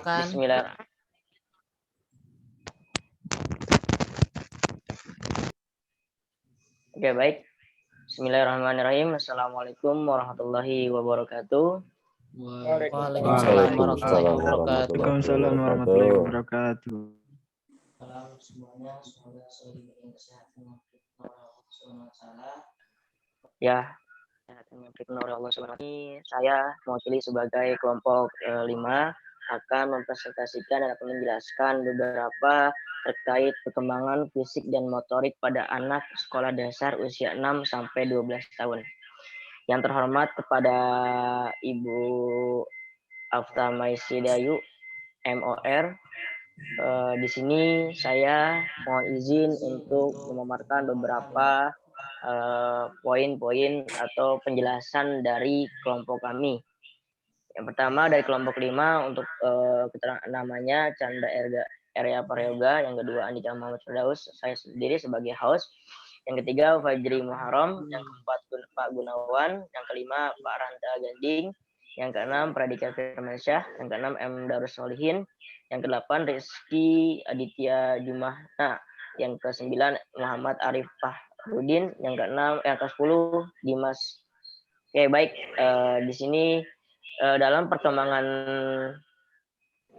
Bismillah. Oke, baik. Bismillahirrahmanirrahim. Assalamualaikum warahmatullahi wabarakatuh. Waalaikumsalam warahmatullahi wabarakatuh. Semuanya, semoga selalu diberikan kesehatan ya, oleh Allah Subhanahu wa taala. Saya mewakili sebagai kelompok 5 akan mempresentasikan dan akan menjelaskan beberapa terkait perkembangan fisik dan motorik pada anak sekolah dasar usia 6 sampai 12 tahun. Yang terhormat kepada Ibu Afta Maisidayu MOR. Di sini saya mohon izin untuk memaparkan beberapa poin-poin atau penjelasan dari kelompok kami. Yang pertama dari kelompok 5 untuk keterangan namanya Chandra Area Prayoga, yang kedua Andika Muhammad Firdaus, saya sendiri sebagai host. Yang ketiga Fajri Muharram, yang keempat Pak Gunawan, yang kelima Pak Ranta Ganding, yang keenam Pradika Firmansyah, yang keenam M Darus Solihin, yang kedelapan Rizky Aditya Jumahna, yang kesembilan Muhammad Arif Fahrudin, yang keenam, yang ke-10 Dimas. Oke, baik. Di sini dalam perkembangan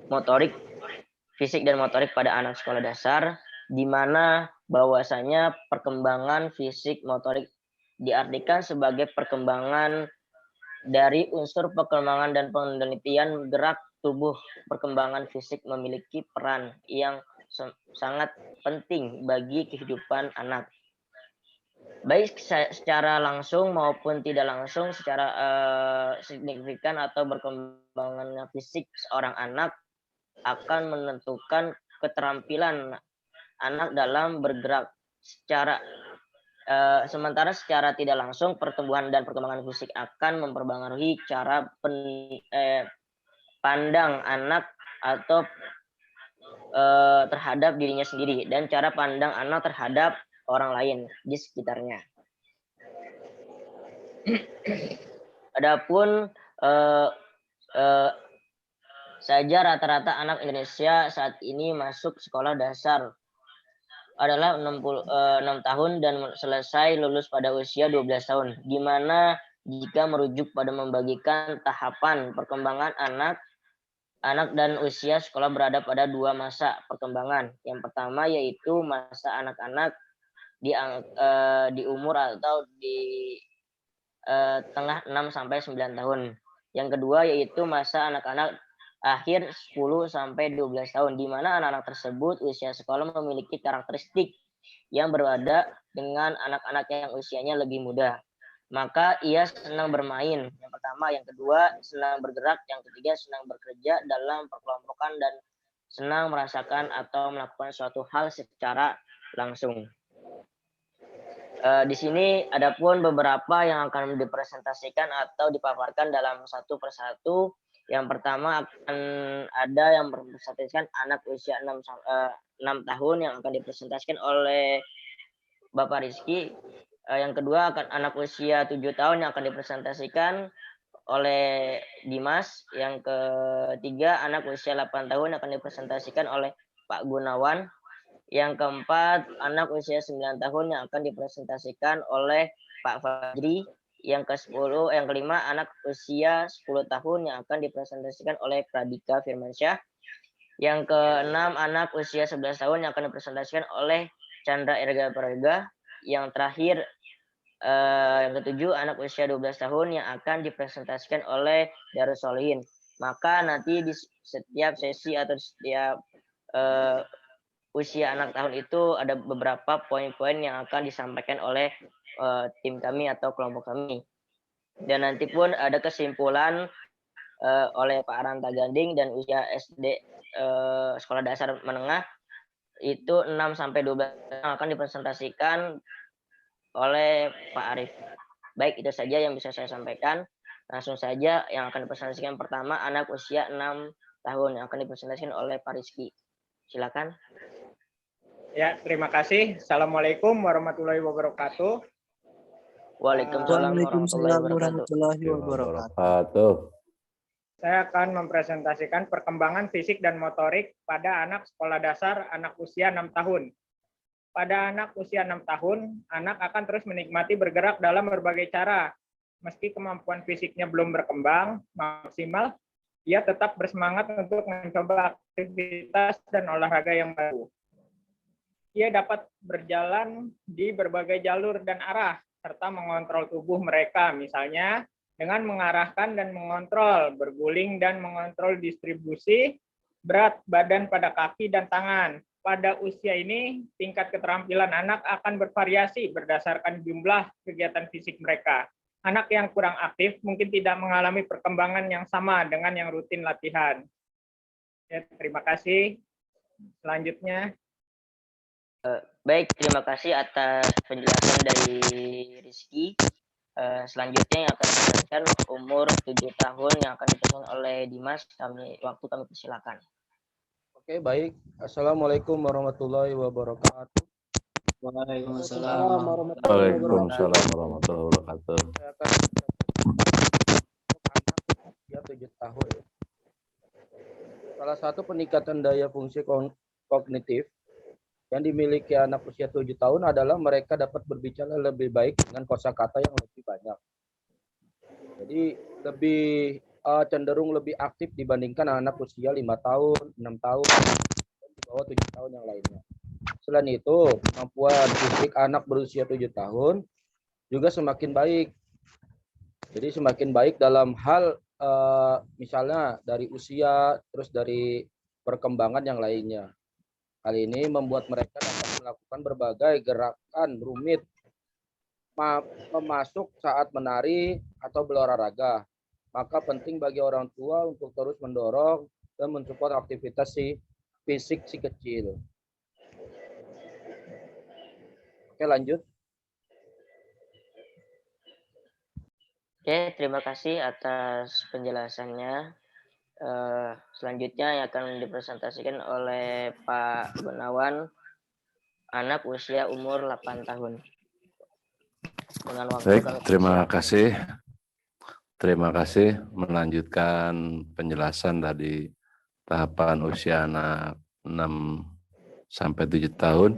motorik, fisik dan motorik pada anak sekolah dasar, di mana bahwasanya perkembangan fisik motorik diartikan sebagai perkembangan dari unsur perkembangan dan penelitian gerak tubuh. Perkembangan fisik memiliki peran yang sangat penting bagi kehidupan anak, baik secara langsung maupun tidak langsung. Secara signifikan atau berkembangnya fisik seorang anak akan menentukan keterampilan anak dalam bergerak. Sementara secara tidak langsung pertumbuhan dan perkembangan fisik akan mempengaruhi cara pandang anak atau terhadap dirinya sendiri dan cara pandang anak terhadap orang lain di sekitarnya. Adapun saja rata-rata anak Indonesia saat ini masuk sekolah dasar adalah 6 tahun dan selesai lulus pada usia 12 tahun, di mana jika merujuk pada membagikan tahapan perkembangan anak dan usia sekolah berada pada dua masa perkembangan. Yang pertama yaitu masa anak-anak di umur atau di tengah 6 sampai 9 tahun. Yang kedua yaitu masa anak-anak akhir 10 sampai 12 tahun, di mana anak-anak tersebut usia sekolah memiliki karakteristik yang berbeda dengan anak-anak yang usianya lebih muda. Maka ia senang bermain, yang pertama. Yang kedua, senang bergerak. Yang ketiga, senang bekerja dalam perkelompokan dan senang merasakan atau melakukan suatu hal secara langsung. Di sini adapun beberapa yang akan dipresentasikan atau dipaparkan dalam satu persatu. Yang pertama akan ada yang mempresentasikan anak usia 6 tahun yang akan dipresentasikan oleh Bapak Rizky. Yang kedua akan anak usia 7 tahun yang akan dipresentasikan oleh Dimas. Yang ketiga anak usia 8 tahun yang akan dipresentasikan oleh Pak Gunawan. Yang keempat anak usia 9 tahun yang akan dipresentasikan oleh Pak Fajri. Yang kelima anak usia 10 tahun yang akan dipresentasikan oleh Pradika Firmansyah. Yang keenam anak usia 11 tahun yang akan dipresentasikan oleh Chandra Erga Prayoga. Yang terakhir yang ketujuh anak usia 12 tahun yang akan dipresentasikan oleh Darus Solihin. Maka nanti di setiap sesi atau setiap usia anak tahun itu ada beberapa poin-poin yang akan disampaikan oleh tim kami atau kelompok kami. Dan nanti pun ada kesimpulan oleh Pak Ranta Ganding dan usia SD sekolah dasar menengah itu 6 sampai 12 yang akan dipresentasikan oleh Pak Arif. Baik, itu saja yang bisa saya sampaikan. Langsung saja yang akan dipresentasikan pertama anak usia 6 tahun yang akan dipresentasikan oleh Pak Rizky. Silakan. Ya, terima kasih. Assalamualaikum warahmatullahi wabarakatuh. Waalaikumsalam warahmatullahi wabarakatuh. Saya akan mempresentasikan perkembangan fisik dan motorik pada anak sekolah dasar anak usia 6 tahun. Pada anak usia 6 tahun, anak akan terus menikmati bergerak dalam berbagai cara. Meski kemampuan fisiknya belum berkembang maksimal, ia tetap bersemangat untuk mencoba aktivitas dan olahraga yang baru. Ia dapat berjalan di berbagai jalur dan arah, serta mengontrol tubuh mereka, misalnya dengan mengarahkan dan mengontrol, berguling dan mengontrol distribusi berat badan pada kaki dan tangan. Pada usia ini, tingkat keterampilan anak akan bervariasi berdasarkan jumlah kegiatan fisik mereka. Anak yang kurang aktif mungkin tidak mengalami perkembangan yang sama dengan yang rutin latihan. Ya, terima kasih. Selanjutnya. Baik, terima kasih atas penjelasan dari Rizky. Selanjutnya yang akan dijelaskan umur 7 tahun yang akan dijelaskan oleh Dimas. Waktu kami persilakan. Oke, baik. Assalamualaikum warahmatullahi wabarakatuh. Waalaikumsalam warahmatullahi wabarakatuh. Saya akan anak usia 7 tahun. Salah satu peningkatan daya fungsi kognitif yang dimiliki anak usia 7 tahun adalah mereka dapat berbicara lebih baik dengan kosakata yang lebih banyak. Jadi lebih cenderung lebih aktif dibandingkan anak usia 5 tahun, 6 tahun, dan di bawah 7 tahun yang lainnya. Selain itu, kemampuan fisik anak berusia 7 tahun juga semakin baik. Jadi semakin baik dalam hal misalnya dari usia, terus dari perkembangan yang lainnya. Hal ini membuat mereka dapat melakukan berbagai gerakan rumit, memasuk saat menari atau berolahraga. Maka penting bagi orang tua untuk terus mendorong dan mensupport aktivitas fisik si kecil. Oke, lanjut. Oke, terima kasih atas penjelasannya. Selanjutnya yang akan dipresentasikan oleh Pak Gunawan, anak usia umur 8 tahun. Dengan waktu Baik, terima kasih. Terima kasih melanjutkan penjelasan dari tahapan usia anak 6 sampai 7 tahun.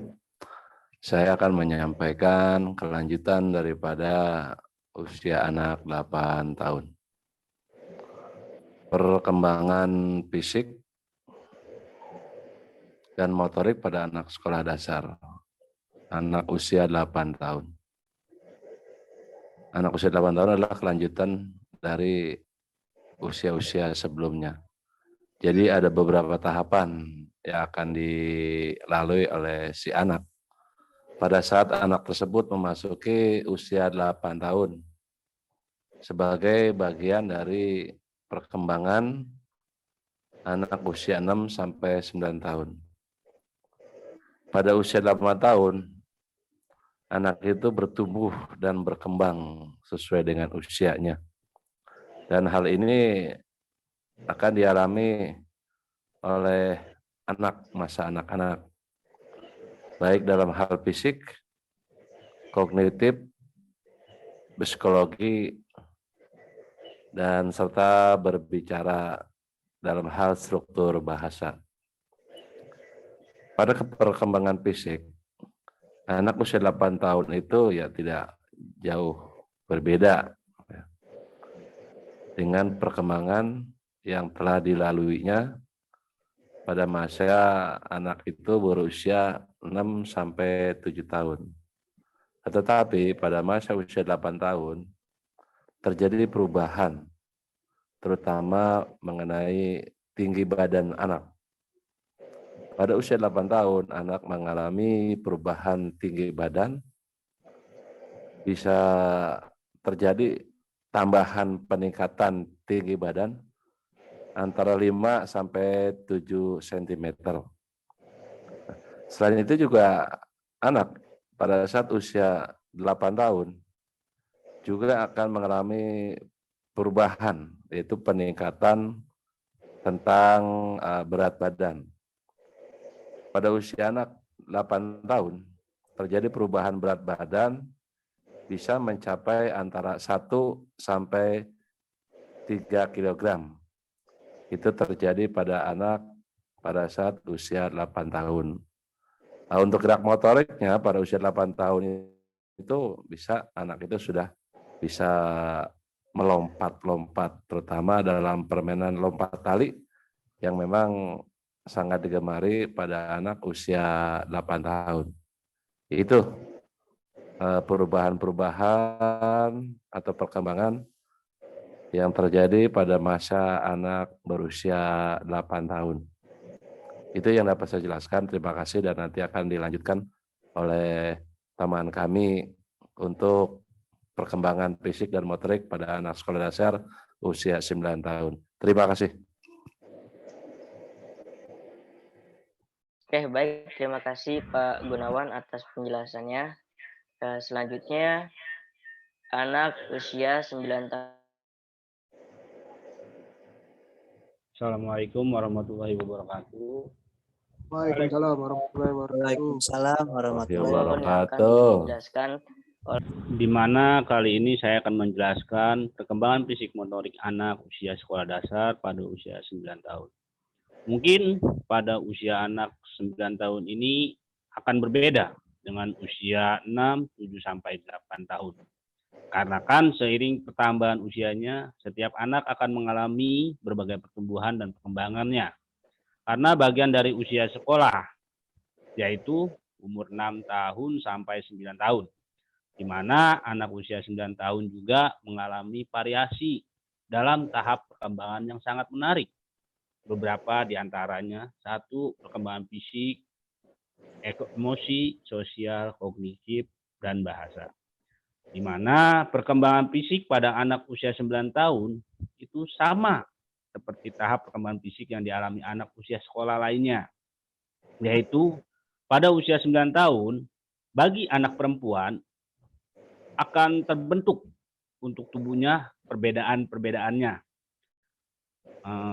Saya akan menyampaikan kelanjutan daripada usia anak 8 tahun. Perkembangan fisik dan motorik pada anak sekolah dasar, anak usia 8 tahun. Anak usia 8 tahun adalah kelanjutan dari usia-usia sebelumnya. Jadi ada beberapa tahapan yang akan dilalui oleh si anak. Pada saat anak tersebut memasuki usia 8 tahun sebagai bagian dari perkembangan anak usia 6 sampai 9 tahun. Pada usia 8 tahun, anak itu bertumbuh dan berkembang sesuai dengan usianya. Dan hal ini akan dialami oleh masa anak-anak, baik dalam hal fisik, kognitif, psikologi, dan serta berbicara dalam hal struktur bahasa. Pada perkembangan fisik, anak usia 8 tahun itu ya tidak jauh berbeda dengan perkembangan yang telah dilaluinya pada masa anak itu berusia 6 sampai 7 tahun. Tetapi pada masa usia 8 tahun terjadi perubahan, terutama mengenai tinggi badan anak. Pada usia 8 tahun, anak mengalami perubahan tinggi badan, bisa terjadi tambahan peningkatan tinggi badan antara 5 sampai 7 cm. Selain itu juga anak pada saat usia 8 tahun juga akan mengalami perubahan, yaitu peningkatan tentang berat badan. Pada usia anak 8 tahun terjadi perubahan berat badan bisa mencapai antara 1 sampai 3 kg. itu terjadi pada anak pada saat usia 8 tahun. Nah, untuk gerak motoriknya pada usia 8 tahun itu anak itu sudah bisa melompat-lompat, terutama dalam permainan lompat tali yang memang sangat digemari pada anak usia 8 tahun. Itu perubahan-perubahan atau perkembangan yang terjadi pada masa anak berusia 8 tahun. Itu yang dapat saya jelaskan. Terima kasih dan nanti akan dilanjutkan oleh teman kami untuk perkembangan fisik dan motorik pada anak sekolah dasar usia 9 tahun. Terima kasih. Oke, baik. Terima kasih Pak Gunawan atas penjelasannya. Selanjutnya, anak usia 9 tahun. Assalamualaikum warahmatullahi wabarakatuh. Waalaikumsalam warahmatullahi wabarakatuh. Waalaikumsalam warahmatullahi Yang akan Wabarakatuh. dijelaskan Di mana kali ini saya akan menjelaskan perkembangan fisik motorik anak usia sekolah dasar pada usia 9 tahun. Mungkin pada usia anak 9 tahun ini akan berbeda dengan usia 6, 7, sampai 8 tahun. Karena kan seiring pertambahan usianya, setiap anak akan mengalami berbagai pertumbuhan dan perkembangannya. Karena bagian dari usia sekolah, yaitu umur 6 tahun sampai 9 tahun. Di mana anak usia 9 tahun juga mengalami variasi dalam tahap perkembangan yang sangat menarik. Beberapa di antaranya, 1, perkembangan fisik, emosi, sosial, kognitif, dan bahasa. Di mana perkembangan fisik pada anak usia 9 tahun itu sama seperti tahap perkembangan fisik yang dialami anak usia sekolah lainnya. Yaitu pada usia 9 tahun, bagi anak perempuan akan terbentuk untuk tubuhnya perbedaan-perbedaannya.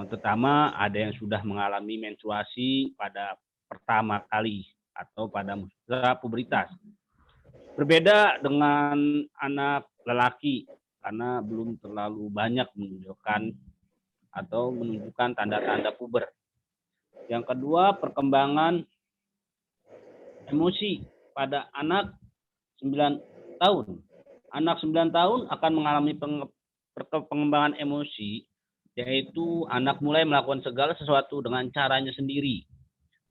Terutama ada yang sudah mengalami menstruasi pada pertama kali atau pada masa pubertas. Berbeda dengan anak lelaki karena belum terlalu banyak menunjukkan tanda-tanda puber. Yang kedua, perkembangan emosi pada anak 9 tahun. Anak 9 tahun akan mengalami pengembangan emosi, yaitu anak mulai melakukan segala sesuatu dengan caranya sendiri,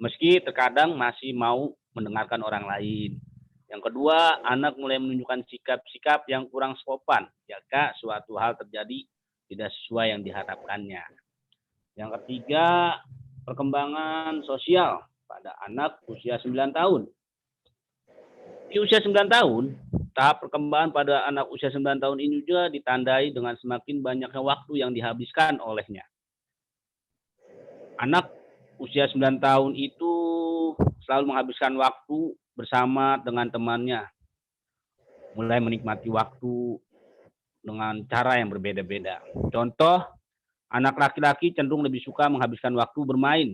meski terkadang masih mau mendengarkan orang lain. Yang kedua, anak mulai menunjukkan sikap-sikap yang kurang sopan jika suatu hal terjadi tidak sesuai yang diharapkannya. Yang ketiga, perkembangan sosial pada anak usia 9 tahun. Di usia 9 tahun, tahap perkembangan pada anak usia 9 tahun ini juga ditandai dengan semakin banyaknya waktu yang dihabiskan olehnya. Anak usia 9 tahun itu selalu menghabiskan waktu bersama dengan temannya. Mulai menikmati waktu dengan cara yang berbeda-beda. Contoh, anak laki-laki cenderung lebih suka menghabiskan waktu bermain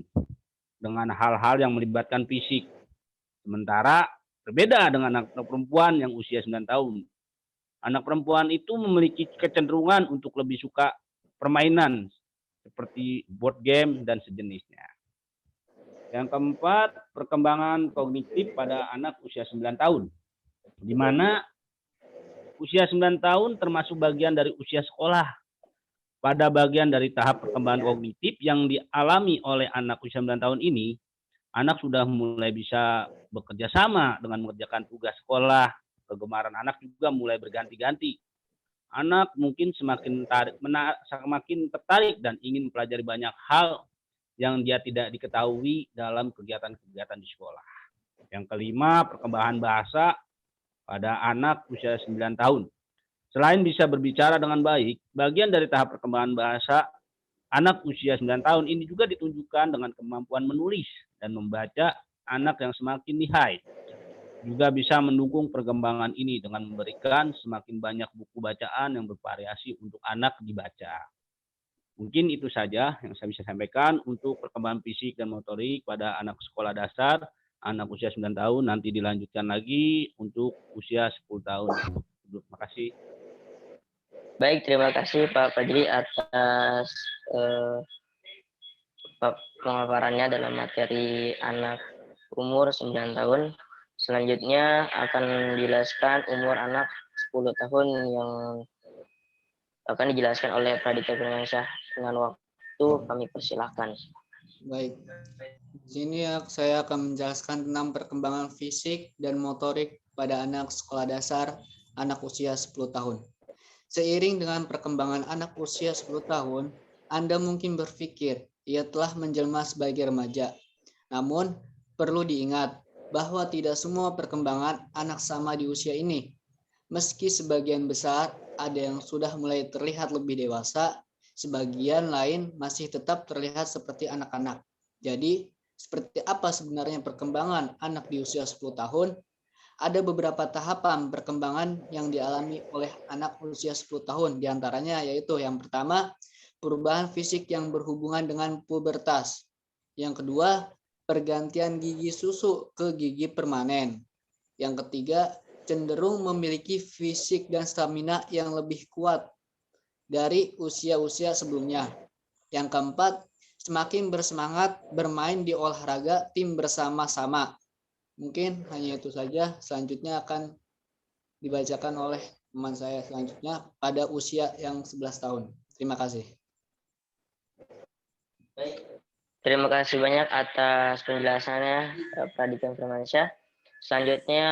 dengan hal-hal yang melibatkan fisik. Sementara berbeda dengan anak perempuan yang usia 9 tahun. Anak perempuan itu memiliki kecenderungan untuk lebih suka permainan seperti board game dan sejenisnya. Yang keempat, perkembangan kognitif pada anak usia 9 tahun. Di mana usia 9 tahun termasuk bagian dari usia sekolah. Pada bagian dari tahap perkembangan kognitif yang dialami oleh anak usia 9 tahun ini, anak sudah mulai bisa bekerja sama dengan mengerjakan tugas sekolah. Kegemaran anak juga mulai berganti-ganti. Anak mungkin semakin tertarik dan ingin mempelajari banyak hal yang dia tidak diketahui dalam kegiatan-kegiatan di sekolah. Yang kelima, perkembangan bahasa pada anak usia 9 tahun. Selain bisa berbicara dengan baik, bagian dari tahap perkembangan bahasa anak usia 9 tahun ini juga ditunjukkan dengan kemampuan menulis dan membaca anak yang semakin lihai. Juga bisa mendukung perkembangan ini dengan memberikan semakin banyak buku bacaan yang bervariasi untuk anak dibaca. Mungkin itu saja yang saya bisa sampaikan untuk perkembangan fisik dan motorik pada anak sekolah dasar, anak usia 9 tahun, nanti dilanjutkan lagi untuk usia 10 tahun. Terima kasih. Baik, terima kasih Pak Fadli atas pemaparannya dalam materi anak umur 9 tahun. Selanjutnya akan dijelaskan umur anak 10 tahun yang akan dijelaskan oleh Praditya Firmansyah. Dengan waktu kami persilahkan. Baik. Di sini saya akan menjelaskan tentang perkembangan fisik dan motorik pada anak sekolah dasar anak usia 10 tahun. Seiring dengan perkembangan anak usia 10 tahun, Anda mungkin berpikir ia telah menjelma sebagai remaja. Namun, perlu diingat bahwa tidak semua perkembangan anak sama di usia ini. Meski sebagian besar ada yang sudah mulai terlihat lebih dewasa, sebagian lain masih tetap terlihat seperti anak-anak. Jadi, seperti apa sebenarnya perkembangan anak di usia 10 tahun? Ada beberapa tahapan perkembangan yang dialami oleh anak usia 10 tahun. Di antaranya yaitu yang pertama, perubahan fisik yang berhubungan dengan pubertas. Yang kedua, pergantian gigi susu ke gigi permanen. Yang ketiga, cenderung memiliki fisik dan stamina yang lebih kuat dari usia-usia sebelumnya. Yang keempat, semakin bersemangat bermain di olahraga tim bersama-sama. Mungkin hanya itu saja. Selanjutnya akan dibacakan oleh teman saya selanjutnya pada usia yang 11 tahun. Terima kasih. Terima kasih banyak atas penjelasannya, Praditya Firmansyah. Selanjutnya,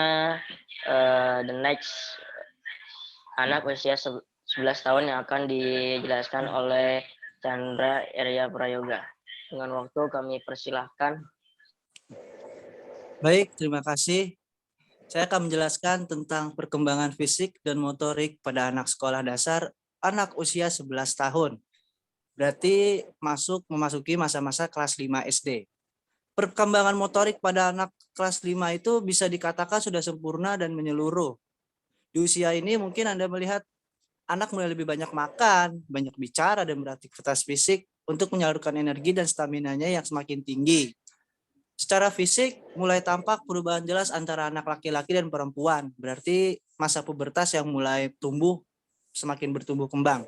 the next anak usia 11 tahun yang akan dijelaskan oleh Chandra Arya Prayoga. Dengan waktu kami persilahkan. Baik, terima kasih. Saya akan menjelaskan tentang perkembangan fisik dan motorik pada anak sekolah dasar anak usia 11 tahun. Berarti memasuki masa-masa kelas 5 SD. Perkembangan motorik pada anak kelas 5 itu bisa dikatakan sudah sempurna dan menyeluruh. Di usia ini mungkin Anda melihat anak mulai lebih banyak makan, banyak bicara, dan beraktivitas fisik untuk menyalurkan energi dan staminanya yang semakin tinggi. Secara fisik mulai tampak perubahan jelas antara anak laki-laki dan perempuan. Berarti masa pubertas yang mulai semakin bertumbuh kembang.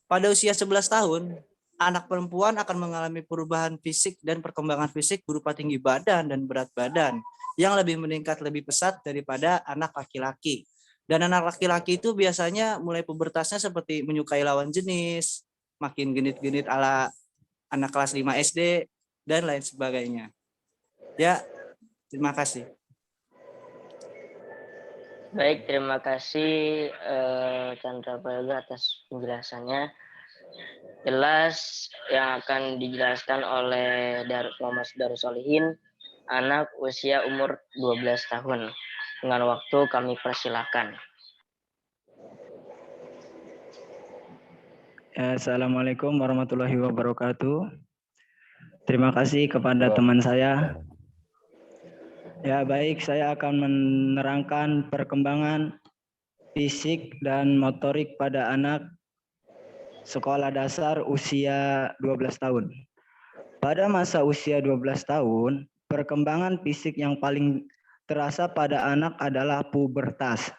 Pada usia 11 tahun, anak perempuan akan mengalami perubahan fisik dan perkembangan fisik berupa tinggi badan dan berat badan yang lebih meningkat lebih pesat daripada anak laki-laki. Dan anak laki-laki itu biasanya mulai pubertasnya seperti menyukai lawan jenis, makin genit-genit ala anak kelas 5 SD, dan lain sebagainya. Ya, terima kasih. Baik, terima kasih Chandra Prayoga atas penjelasannya. Jelas yang akan dijelaskan oleh Muhammad Darussolihin, anak usia umur 12 tahun. Dengan waktu kami persilahkan. Assalamualaikum warahmatullahi wabarakatuh. Terima kasih kepada teman saya. Ya, baik, saya akan menerangkan perkembangan fisik dan motorik pada anak sekolah dasar usia 12 tahun. Pada masa usia 12 tahun, perkembangan fisik yang paling terasa pada anak adalah pubertas.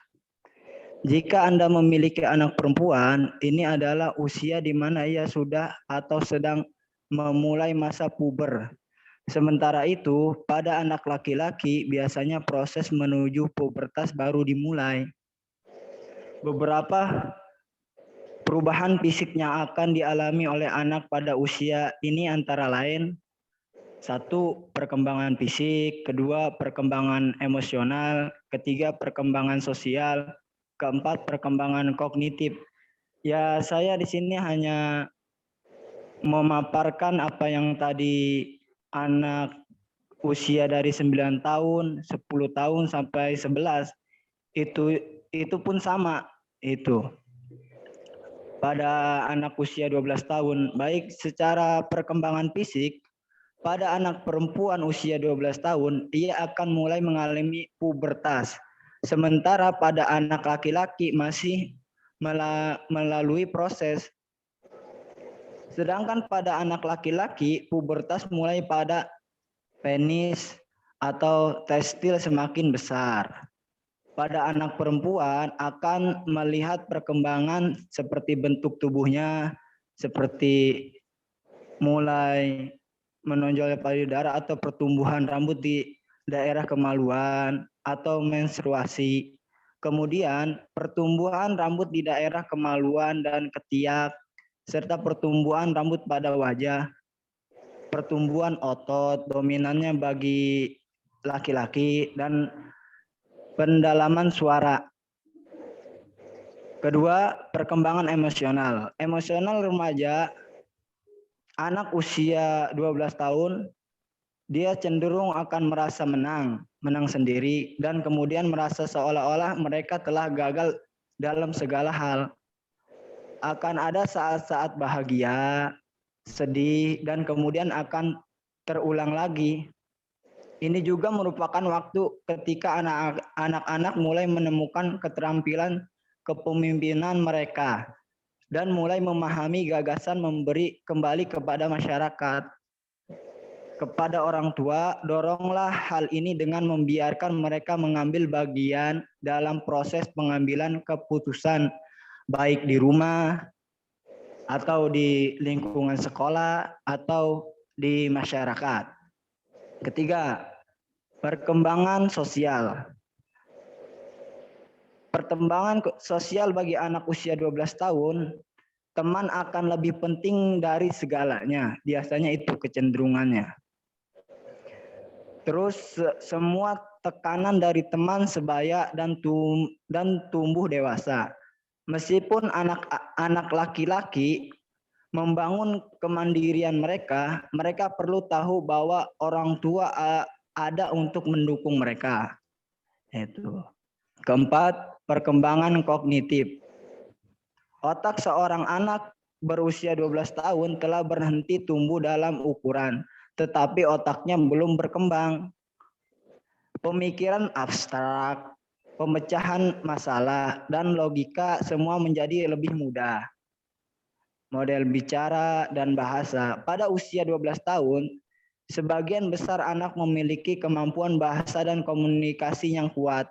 Jika Anda memiliki anak perempuan, ini adalah usia di mana ia sudah atau sedang memulai masa puber. Sementara itu, pada anak laki-laki biasanya proses menuju pubertas baru dimulai. Beberapa perubahan fisik yang akan dialami oleh anak pada usia ini antara lain: 1. Perkembangan fisik, 2. Perkembangan emosional, 3. Perkembangan sosial, 4. Perkembangan kognitif. Ya, saya di sini hanya memaparkan apa yang tadi anak usia dari 9 tahun, 10 tahun sampai 11 itu pun sama itu. Pada anak usia 12 tahun, baik secara perkembangan fisik, pada anak perempuan usia 12 tahun, ia akan mulai mengalami pubertas. Sementara pada anak laki-laki masih melalui proses. Sedangkan pada anak laki-laki, pubertas mulai pada penis atau testil semakin besar. Pada anak perempuan akan melihat perkembangan seperti bentuk tubuhnya, seperti mulai menonjolnya payudara atau pertumbuhan rambut di daerah kemaluan atau menstruasi. Kemudian pertumbuhan rambut di daerah kemaluan dan ketiak, serta pertumbuhan rambut pada wajah, pertumbuhan otot dominannya bagi laki-laki, dan pendalaman suara. Kedua, perkembangan emosional. Emosional remaja, anak usia 12 tahun, dia cenderung akan merasa menang sendiri, dan kemudian merasa seolah-olah mereka telah gagal dalam segala hal. Akan ada saat-saat bahagia, sedih, dan kemudian akan terulang lagi. Ini juga merupakan waktu ketika anak-anak mulai menemukan keterampilan kepemimpinan mereka dan mulai memahami gagasan memberi kembali kepada masyarakat. Kepada orang tua, doronglah hal ini dengan membiarkan mereka mengambil bagian dalam proses pengambilan keputusan, baik di rumah, atau di lingkungan sekolah, atau di masyarakat. Ketiga, perkembangan sosial. Perkembangan sosial bagi anak usia 12 tahun, teman akan lebih penting dari segalanya. Biasanya itu kecenderungannya. Terus semua tekanan dari teman sebaya dan tumbuh dewasa. Meskipun anak laki-laki membangun kemandirian mereka, mereka perlu tahu bahwa orang tua ada untuk mendukung mereka. Itu. Keempat, perkembangan kognitif. Otak seorang anak berusia 12 tahun telah berhenti tumbuh dalam ukuran, tetapi otaknya belum berkembang. Pemikiran abstrak, pemecahan masalah, dan logika semua menjadi lebih mudah. Model bicara dan bahasa. Pada usia 12 tahun, sebagian besar anak memiliki kemampuan bahasa dan komunikasi yang kuat.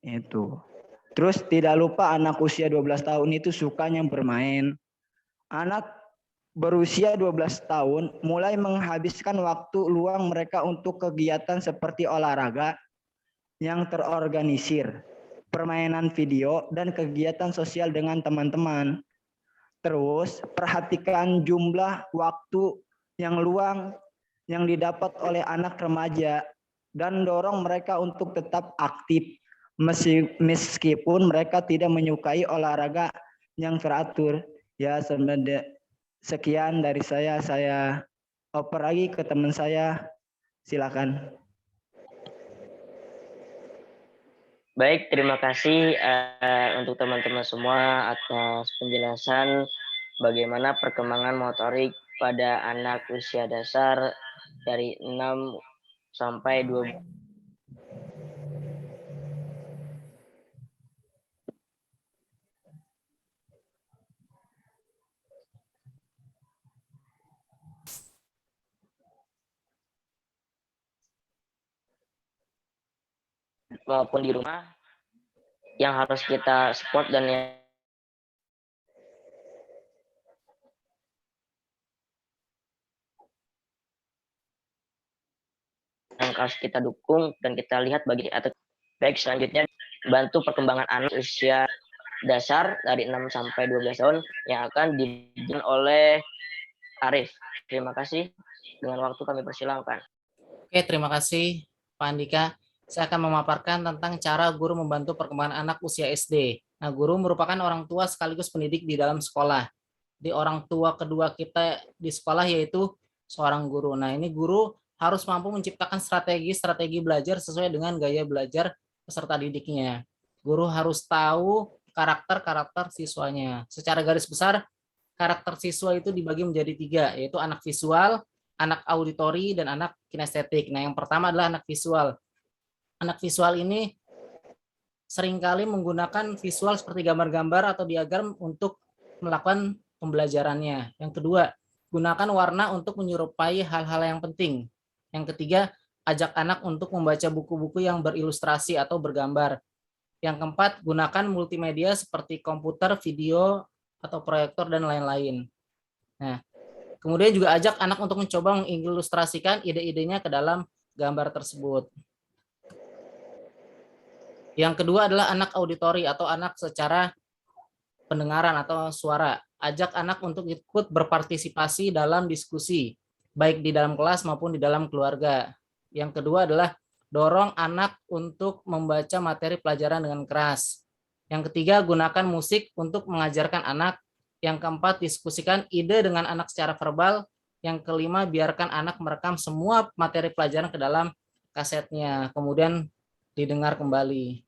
Itu. Terus tidak lupa anak usia 12 tahun itu sukanya bermain. Anak berusia 12 tahun mulai menghabiskan waktu luang mereka untuk kegiatan seperti olahraga yang terorganisir, permainan video, dan kegiatan sosial dengan teman-teman. Terus, perhatikan jumlah waktu yang luang yang didapat oleh anak remaja dan dorong mereka untuk tetap aktif meskipun mereka tidak menyukai olahraga yang teratur. Ya, sekian dari saya oper lagi ke teman saya. Silakan. Baik, terima kasih untuk teman-teman semua atas penjelasan bagaimana perkembangan motorik pada anak usia dasar dari 6 sampai 12. Maupun di rumah yang harus kita support dan yang harus kita dukung dan kita lihat bagi atau baik. Selanjutnya bantu perkembangan anak usia dasar dari 6 sampai 12 tahun yang akan dibimbing oleh Arif. Terima kasih. Dengan waktu kami persilahkan. Oke, terima kasih Pak Andika. Saya akan memaparkan tentang cara guru membantu perkembangan anak usia SD. Nah, guru merupakan orang tua sekaligus pendidik di dalam sekolah. Di orang tua kedua kita di sekolah yaitu seorang guru. Nah, ini guru harus mampu menciptakan strategi belajar sesuai dengan gaya belajar peserta didiknya. Guru harus tahu karakter siswanya. Secara garis besar, karakter siswa itu dibagi menjadi 3, yaitu anak visual, anak auditori, dan anak kinestetik. Nah, yang pertama adalah anak visual. Anak visual ini seringkali menggunakan visual seperti gambar-gambar atau diagram untuk melakukan pembelajarannya. Yang kedua, gunakan warna untuk menyerupai hal-hal yang penting. Yang ketiga, ajak anak untuk membaca buku-buku yang berilustrasi atau bergambar. Yang keempat, gunakan multimedia seperti komputer, video, atau proyektor, dan lain-lain. Nah, Kemudian juga ajak anak untuk mencoba mengilustrasikan ide-idenya ke dalam gambar tersebut. Yang kedua adalah anak auditori atau anak secara pendengaran atau suara. Ajak anak untuk ikut berpartisipasi dalam diskusi, baik di dalam kelas maupun di dalam keluarga. Yang kedua adalah dorong anak untuk membaca materi pelajaran dengan keras. Yang ketiga, gunakan musik untuk mengajarkan anak. Yang keempat, diskusikan ide dengan anak secara verbal. Yang kelima, biarkan anak merekam semua materi pelajaran ke dalam kasetnya, kemudian didengar kembali.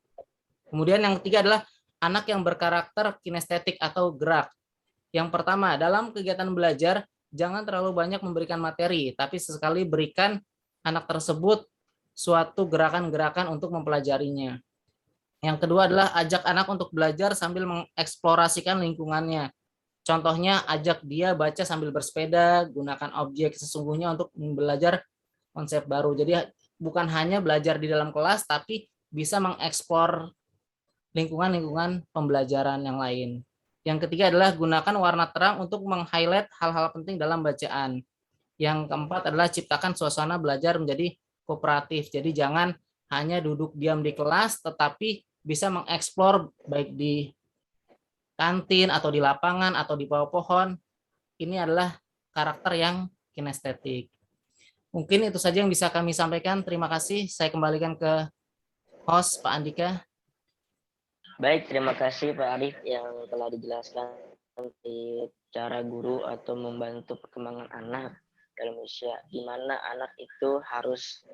Kemudian yang ketiga adalah anak yang berkarakter kinestetik atau gerak. Yang pertama, dalam kegiatan belajar, jangan terlalu banyak memberikan materi, tapi sesekali berikan anak tersebut suatu gerakan-gerakan untuk mempelajarinya. Yang kedua adalah ajak anak untuk belajar sambil mengeksplorasikan lingkungannya. Contohnya, ajak dia baca sambil bersepeda, gunakan objek sesungguhnya untuk belajar konsep baru. Jadi bukan hanya belajar di dalam kelas, tapi bisa mengeksplor lingkungan-lingkungan pembelajaran yang lain. Yang ketiga adalah gunakan warna terang untuk meng-highlight hal-hal penting dalam bacaan. Yang keempat adalah ciptakan suasana belajar menjadi kooperatif. Jadi jangan hanya duduk diam di kelas, tetapi bisa mengeksplor baik di kantin atau di lapangan atau di bawah pohon. Ini adalah karakter yang kinestetik. Mungkin itu saja yang bisa kami sampaikan. Terima kasih. Saya kembalikan ke host Pak Andika. Baik, terima kasih Pak Arif yang telah dijelaskan di cara guru atau membantu perkembangan anak dalam usia di mana anak itu harus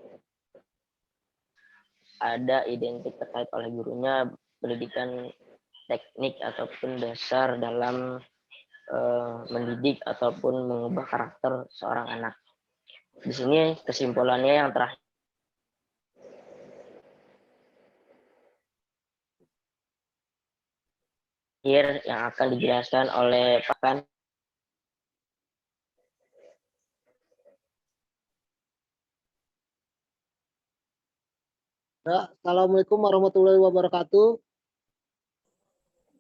ada identik terkait oleh gurunya, pendidikan teknik ataupun dasar dalam mendidik ataupun mengubah karakter seorang anak. Di sini kesimpulannya yang terakhir yang akan dijelaskan oleh Pak Kan. Ya, Assalamualaikum warahmatullahi wabarakatuh.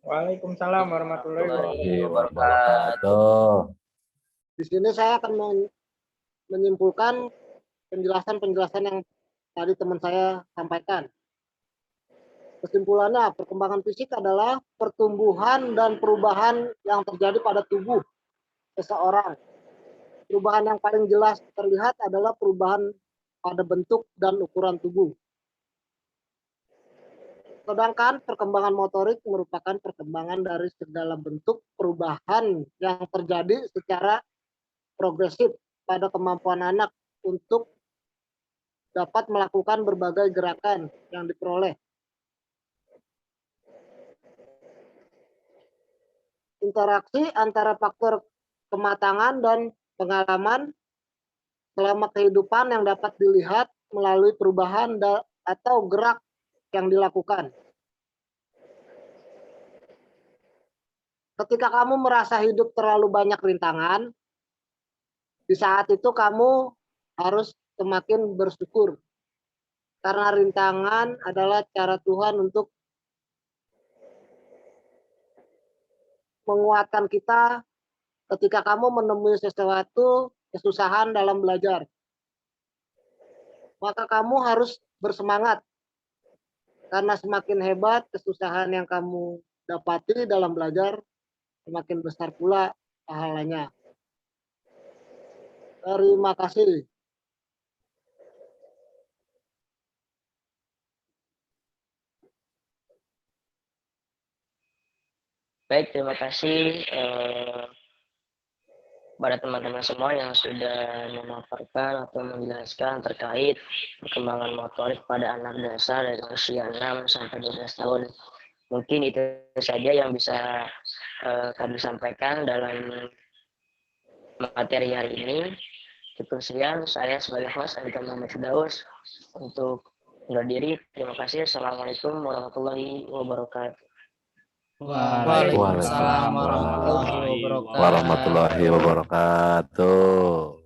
Waalaikumsalam warahmatullahi wabarakatuh. Di sini saya akan menyimpulkan penjelasan yang tadi teman saya sampaikan. Kesimpulannya, perkembangan fisik adalah pertumbuhan dan perubahan yang terjadi pada tubuh seseorang. Perubahan yang paling jelas terlihat adalah perubahan pada bentuk dan ukuran tubuh. Sedangkan perkembangan motorik merupakan perkembangan dari segala bentuk perubahan yang terjadi secara progresif pada kemampuan anak untuk dapat melakukan berbagai gerakan yang diperoleh. Interaksi antara faktor kematangan dan pengalaman selama kehidupan yang dapat dilihat melalui perubahan atau gerak yang dilakukan. Ketika kamu merasa hidup terlalu banyak rintangan, di saat itu kamu harus semakin bersyukur. Karena rintangan adalah cara Tuhan untuk menguatkan kita ketika kamu menemui sesuatu kesusahan dalam belajar. Maka kamu harus bersemangat. Karena semakin hebat kesusahan yang kamu dapati dalam belajar, semakin besar pula pahalanya. Terima kasih. Baik, terima kasih pada teman-teman semua yang sudah memaparkan atau menjelaskan terkait perkembangan motorik pada anak dasar dari usia 6 sampai 12 tahun. Mungkin itu saja yang bisa kami sampaikan dalam materi hari ini. Cukup sekian, saya sebagai host Andika Muhammad Firdaus untuk undur diri. Terima kasih. Assalamualaikum warahmatullahi wabarakatuh. Waalaikumsalam warahmatullahi wabarakatuh. Warahmatullahi wabarakatuh.